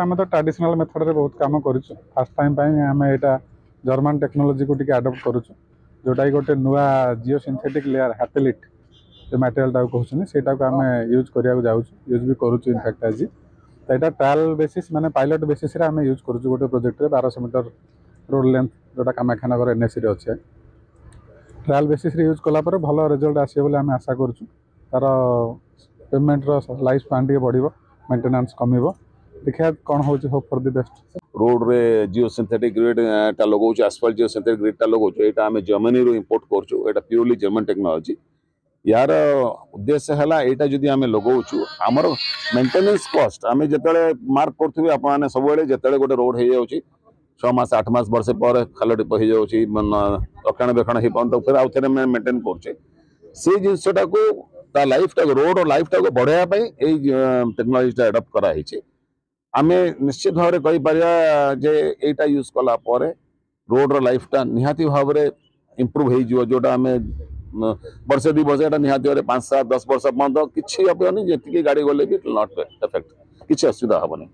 आम तो traditional method रे बहुत काम करूँ फास्ट टाइम आम यहाँ जर्मन टेक्नोलोजी को अडॉप्ट करूँ जोटा गोटे नुआ जिओ सिंथेटिक लेयर हैटेलिट जो मटेरियल कहते हैं आम यूज करा यूज भी करूँ इनफैक्ट आज तो यहाँ ट्रायल बेसिस माने पायलट बेसिस आम यूज करूँ गोटे प्रोजेक्ट 1200 मीटर रोड लेंथ जोटा कामाख्यानगर एनएससी अच्छे ट्रायल बेसिस यूज कलापर भल रिजल्ट आसे बोली आम आशा करूँ तार पेमेंट लाइफ स्पान टे बढ़ मेंटेनेंस कम देखिए कौन हो hope for the best road रे जिओ सिंथेटिक ग्रिड टा लगौछ एस्फाल्ट जिओ सिंथेटिक ग्रिड टा लगौछ एटा हमें जर्मनी रो इंपोर्ट करछु एटा प्योरली जर्मन टेक्नोलॉजी यार उद्देश्य है एटा जदि आमे लगौछु हमर मेंटेनेंस कॉस्ट आमे जतले मार्क करथबे आपने सब बेले जतले गोटे रोड हे जाउची 6 मास 8 मास वर्ष पर खालडी पहि जाउची रक्षण बेक्षण हे पन तो फिर आउ थरे मेंटेन करछे से जिंसटा को ता लाइफ टा रोड और लाइफ टा को बढ़ाया पई ए टेक्नोलॉजी टा अडॉप्ट करा हिचे आमे निश्चित भाव कही पारिया जे एटा यूज कला परे रोड रो लाइफ टा निहाती भाव रे इंप्रूव हो जिवो जोटा आमे वर्षे 2 वर्ष एटा निहाती भाव 5 7 10 वर्ष पर्यंत किछि अपनी जेतिके गाड़ी गले भी नॉट इफेक्ट किछि असुविधा हबनी।